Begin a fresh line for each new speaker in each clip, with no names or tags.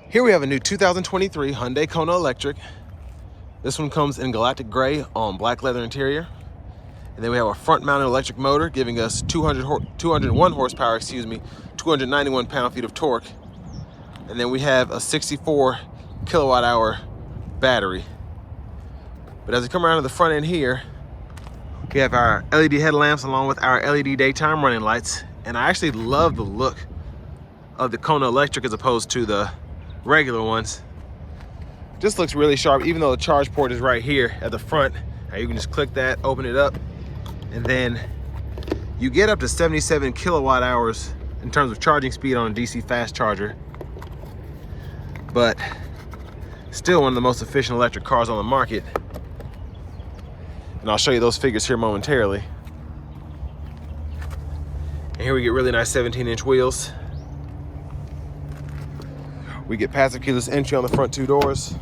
Here we have a new 2023 Hyundai Kona Electric. This one comes in galactic gray on black leather interior. And then we have a front-mounted electric motor giving us 201 horsepower, 291 pound-feet of torque. And then we have a 64 kilowatt-hour battery. But as we come around to the front end here, we have our LED headlamps along with our LED daytime running lights. And I actually love the look of the Kona Electric as opposed to the regular ones. Just looks really sharp, even though the charge port is right here at the front. Now you can just click that, open it up, and then you get up to 77 kilowatt hours in terms of charging speed on a DC fast charger. But still one of the most efficient electric cars on the market. And I'll show you those figures here momentarily. And here we get really nice 17-inch wheels. We get passive keyless entry on the front two doors.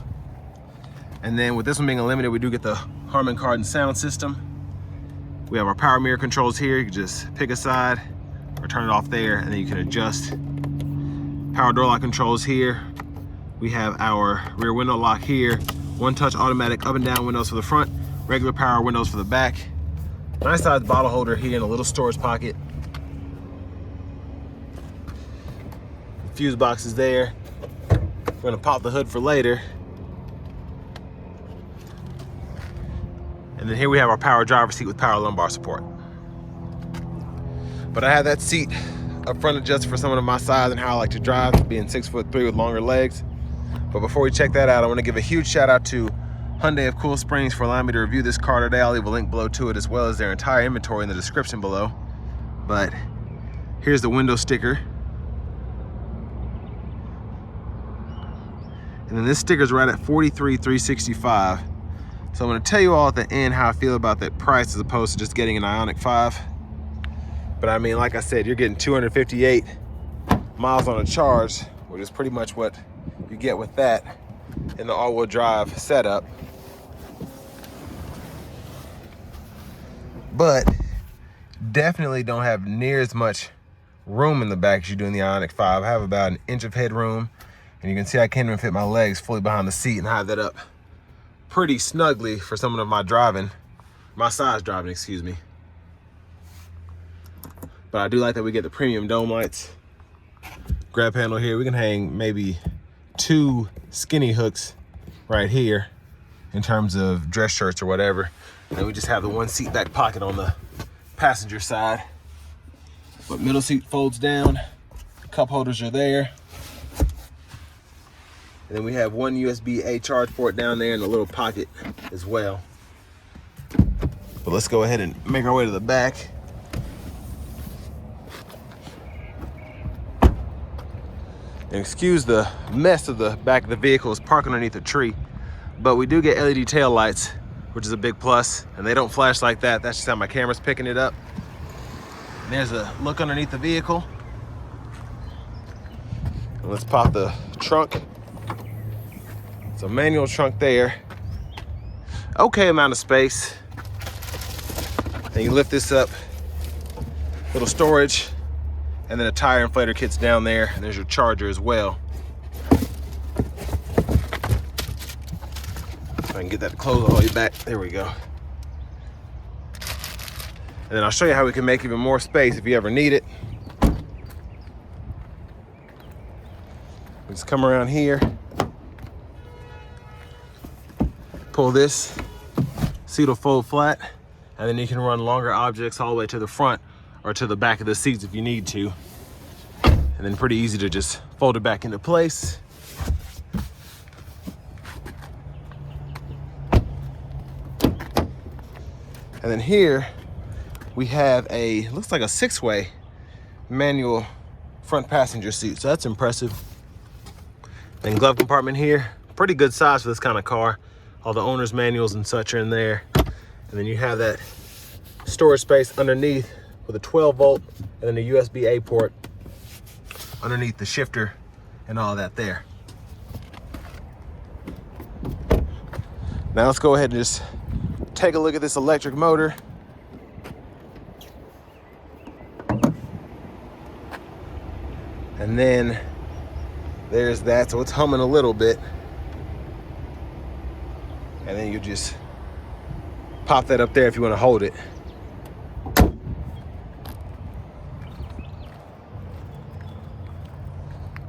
And then with this one being unlimited, we do get the Harman Kardon sound system. We have our power mirror controls here. You can just pick a side or turn it off there, and then you can adjust. Power door lock controls here. We have our rear window lock here. One-touch automatic up and down windows for the front, regular power windows for the back. Nice size bottle holder here and a little storage pocket. The fuse box is there. We're gonna pop the hood for later. And then here we have our power driver seat with power lumbar support. But I have that seat up front adjusted for someone of my size and how I like to drive, being 6'3" with longer legs. But before we check that out, I wanna give a huge shout out to Hyundai of Cool Springs for allowing me to review this car today. I'll leave a link below to it as well as their entire inventory in the description below. But here's the window sticker. And then this sticker's right at $43,365. So I'm gonna tell you all at the end how I feel about that price as opposed to just getting an Ioniq 5. But I mean, like I said, you're getting 258 miles on a charge, which is pretty much what you get with that in the all-wheel drive setup. But definitely don't have near as much room in the back as you do in the Ioniq 5. I have about an inch of headroom. And you can see I can't even fit my legs fully behind the seat and hide that up pretty snugly for someone of my size driving, excuse me. But I do like that we get the premium dome lights. Grab handle here. We can hang maybe 2 skinny hooks right here in terms of dress shirts or whatever. And we just have the one seat back pocket on the passenger side. But middle seat folds down. Cup holders are there. And then we have one USB-A charge port down there in the little pocket as well. But let's go ahead and make our way to the back. And excuse the mess of the back of the vehicle, is parked underneath a tree. But we do get LED tail lights, which is a big plus. And they don't flash like that. That's just how my camera's picking it up. And there's a look underneath the vehicle. And let's pop the trunk. So manual trunk there. Okay amount of space. Then you lift this up, little storage, and then a tire inflator kit's down there, and there's your charger as well. If I can get that to close all the way back, there we go. And then I'll show you how we can make even more space if you ever need it. Just come around here. Pull this, seat will fold flat, and then you can run longer objects all the way to the front or to the back of the seats if you need to. And then pretty easy to just fold it back into place. And then here we have looks like a 6-way manual front passenger seat, so that's impressive. And glove compartment here, pretty good size for this kind of car. All the owner's manuals and such are in there. And then you have that storage space underneath with a 12-volt and then a USB-A port underneath the shifter and all that there. Now let's go ahead and just take a look at this electric motor. And then There's that, so it's humming a little bit. And then you just pop that up there if you want to hold it.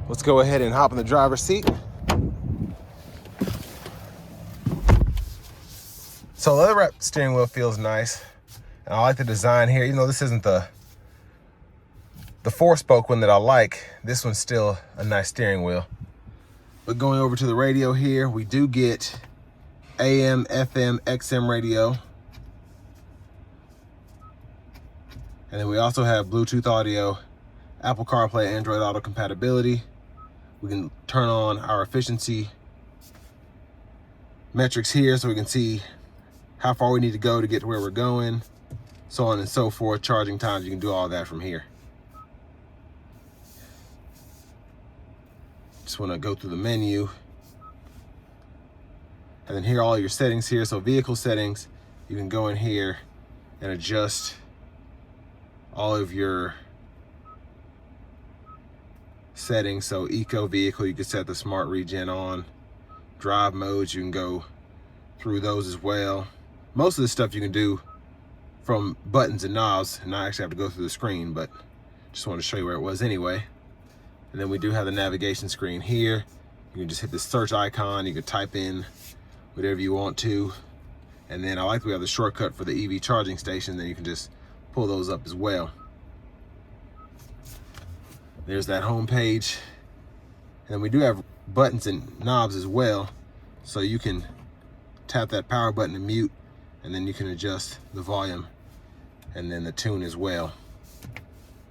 Let's go ahead and hop in the driver's seat. So the leather wrap steering wheel feels nice. And I like the design here, even though this isn't the 4-spoke one that I like. This one's still a nice steering wheel. But going over to the radio here, we do get AM, FM, XM radio. And then we also have Bluetooth audio, Apple CarPlay, Android Auto compatibility. We can turn on our efficiency metrics here so we can see how far we need to go to get to where we're going, so on and so forth. Charging times, you can do all that from here. Just want to go through the menu. And then here are all your settings here. So vehicle settings, you can go in here and adjust all of your settings. So eco vehicle, you can set the smart regen on. Drive modes, you can go through those as well. Most of this stuff you can do from buttons and knobs and not actually have to go through the screen, but just wanted to show you where it was anyway. And then we do have the navigation screen here. You can just hit the search icon. You can type in whatever you want to. And then I like that we have the shortcut for the EV charging station. Then you can just pull those up as well. There's that home page. And we do have buttons and knobs as well. So you can tap that power button to mute, and then you can adjust the volume and then the tune as well.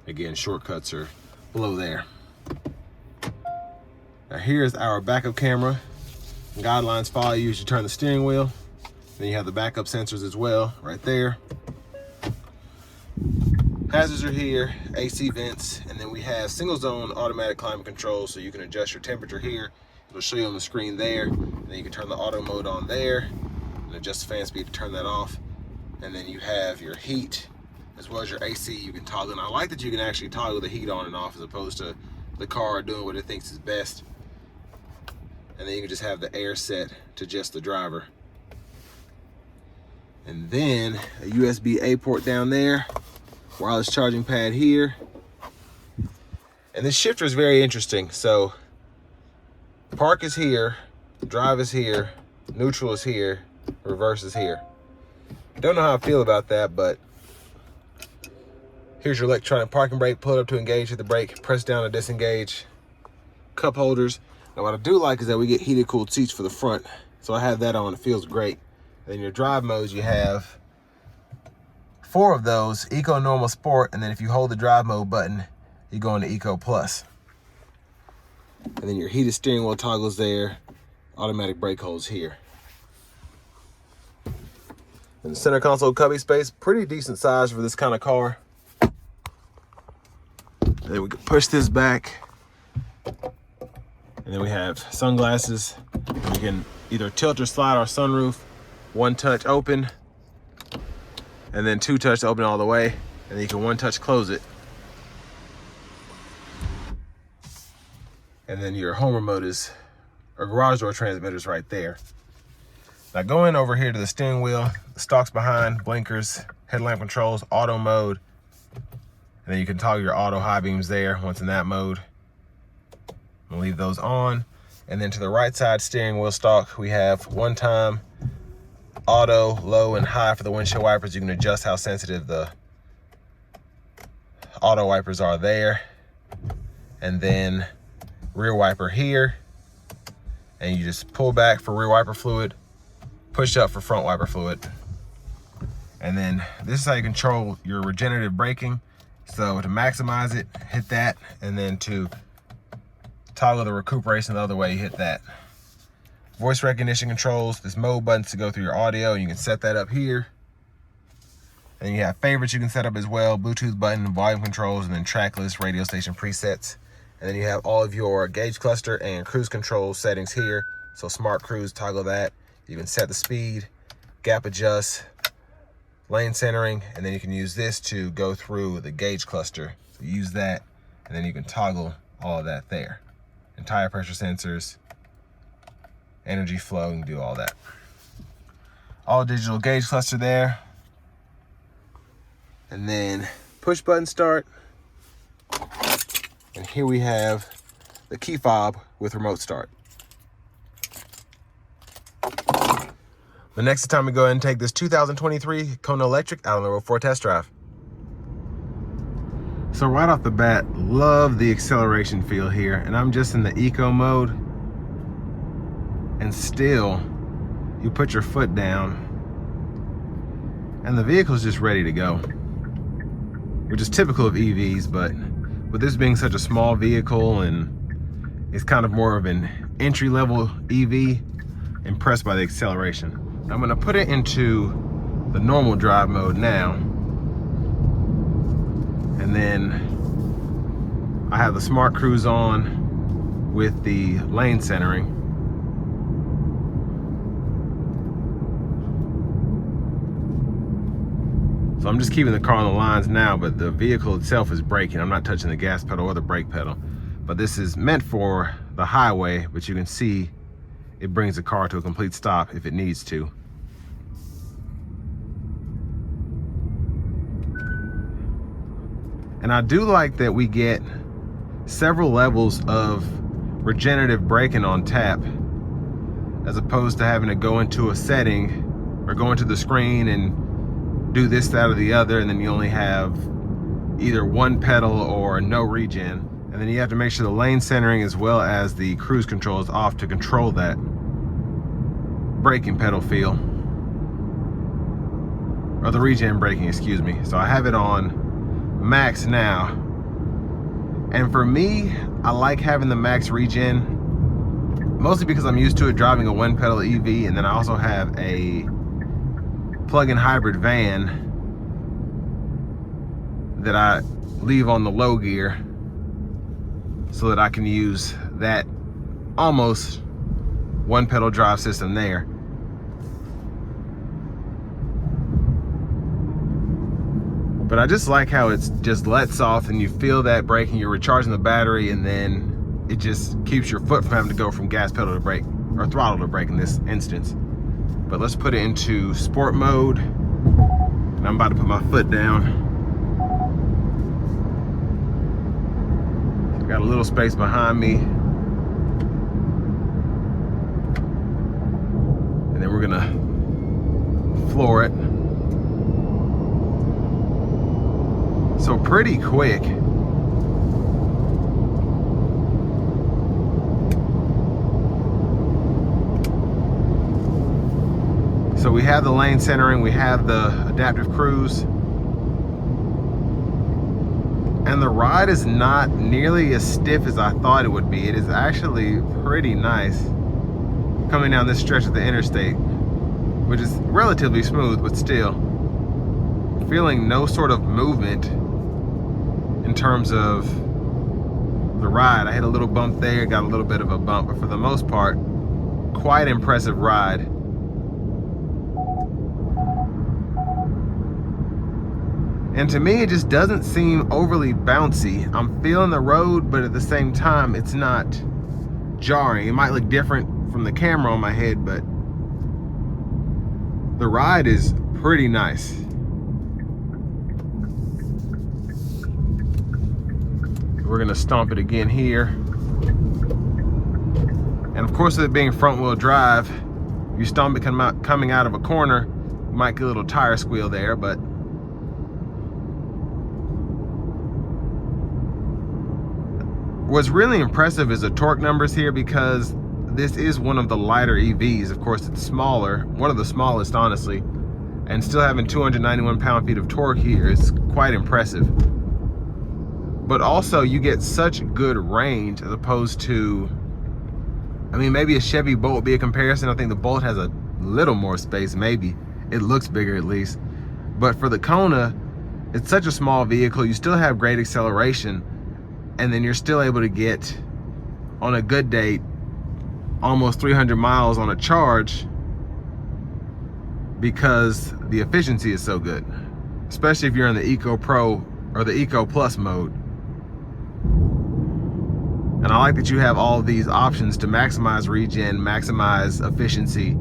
Again, shortcuts are below there. Now here's our backup camera. Guidelines follow you as you turn the steering wheel. Then you have the backup sensors as well, right there. Hazards are here, AC vents, and then we have single zone automatic climate control, so you can adjust your temperature here. It'll show you on the screen there. And then you can turn the auto mode on there and adjust the fan speed to turn that off. And then you have your heat as well as your AC you can toggle. And I like that you can actually toggle the heat on and off as opposed to the car doing what it thinks is best. And then you can just have the air set to just the driver. And then a USB-A port down there, wireless charging pad here. And this shifter is very interesting. So park is here, drive is here, neutral is here, reverse is here. Don't know how I feel about that, but here's your electronic parking brake. Pull it up to engage, hit the brake, press down to disengage. Cup holders. Now what I do like is that we get heated cooled seats for the front. So I have that on, it feels great. Then your drive modes, you have 4 of those, Eco, Normal, Sport, and then if you hold the drive mode button, you go into Eco Plus. And then your heated steering wheel toggles there, automatic brake holds here. And the center console cubby space, pretty decent size for this kind of car. And then we can push this back. And then we have sunglasses. We can either tilt or slide our sunroof, 1 touch open, and then 2 touch to open all the way. And then you can 1 touch close it. And then your home remote is, or garage door transmitter's right there. Now going over here to the steering wheel, the stalks behind, blinkers, headlamp controls, auto mode. And then you can toggle your auto high beams there once in that mode. We'll leave those on. And then to the right side steering wheel stalk, we have 1 time auto, low, and high for the windshield wipers. You can adjust how sensitive the auto wipers are there. And then rear wiper here. And you just pull back for rear wiper fluid, push up for front wiper fluid. And then this is how you control your regenerative braking. So to maximize it, hit that, and then to toggle the recuperation the other way, you hit that. Voice recognition controls, this mode button to go through your audio, and you can set that up here. And you have favorites you can set up as well, Bluetooth button, volume controls, and then track list, radio station presets. And then you have all of your gauge cluster and cruise control settings here. So smart cruise, toggle that. You can set the speed, gap adjust, lane centering, and then you can use this to go through the gauge cluster. So use that, and then you can toggle all of that there. and tire pressure sensors, energy flow, and do all that. All digital gauge cluster there. And then push button start. And here we have the key fob with remote start. But next it's time to go ahead and take this 2023 Kona Electric out on the road for a test drive. So right off the bat, love the acceleration feel here. And I'm just in the eco mode. And still, you put your foot down and the vehicle's just ready to go. Which is typical of EVs, but with this being such a small vehicle and it's kind of more of an entry-level EV, impressed by the acceleration. I'm gonna put it into the normal drive mode now. And then I have the smart cruise on with the lane centering. So I'm just keeping the car on the lines now, but the vehicle itself is braking. I'm not touching the gas pedal or the brake pedal. But this is meant for the highway, but you can see it brings the car to a complete stop if it needs to. And I do like that we get several levels of regenerative braking on tap, as opposed to having to go into a setting or go into the screen and do this, that, or the other, and then you only have either one pedal or no regen. And then you have to make sure the lane centering as well as the cruise control is off to control that braking pedal feel. Or the regen braking, excuse me. So I have it on max now. And for me, I like having the max regen, mostly because I'm used to it driving a one pedal EV, and then I also have a plug-in hybrid van that I leave on the low gear so that I can use that almost one pedal drive system there. But I just like how it's just lets off and you feel that braking, you're recharging the battery, and then it just keeps your foot from having to go from gas pedal to brake, or throttle to brake in this instance. But let's put it into sport mode. And I'm about to put my foot down. Got a little space behind me. And then we're gonna floor it. So pretty quick. So we have the lane centering, we have the adaptive cruise, and the ride is not nearly as stiff as I thought it would be. It is actually pretty nice coming down this stretch of the interstate, which is relatively smooth, but still feeling no sort of movement in terms of the ride. I hit a little bump there, got a little bit of a bump, but for the most part, quite impressive ride. And to me, it just doesn't seem overly bouncy. I'm feeling the road, but at the same time, it's not jarring. It might look different from the camera on my head, but the ride is pretty nice. We're gonna stomp it again here. And of course, with it being front wheel drive, you stomp it coming out of a corner, you might get a little tire squeal there, but what's really impressive is the torque numbers here, because this is one of the lighter EVs. Of course, it's smaller, one of the smallest, honestly, and still having 291 pound-feet of torque here is quite impressive. But also, you get such good range as opposed to, I mean, maybe a Chevy Bolt would be a comparison. I think the Bolt has a little more space, maybe. It looks bigger at least. But for the Kona, it's such a small vehicle, you still have great acceleration, and then you're still able to get, on a good day, almost 300 miles on a charge because the efficiency is so good, especially if you're in the Eco Pro or the Eco Plus mode. And I like that you have all of these options to maximize regen, maximize efficiency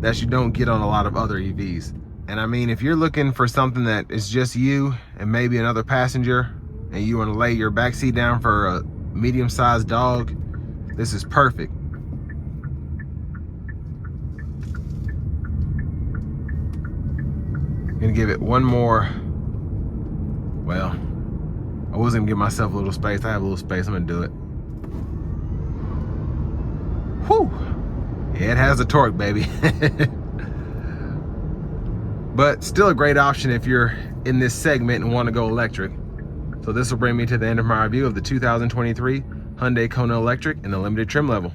that you don't get on a lot of other EVs. And I mean, if you're looking for something that is just you and maybe another passenger, and you want to lay your back seat down for a medium-sized dog, this is perfect. I'm gonna give it one more. Well, I was gonna give myself a little space. I have a little space. I'm gonna do it. Whew. Yeah, it has the torque, baby. But still a great option if you're in this segment and want to go electric. So this will bring me to the end of my review of the 2023 Hyundai Kona Electric in the limited trim level.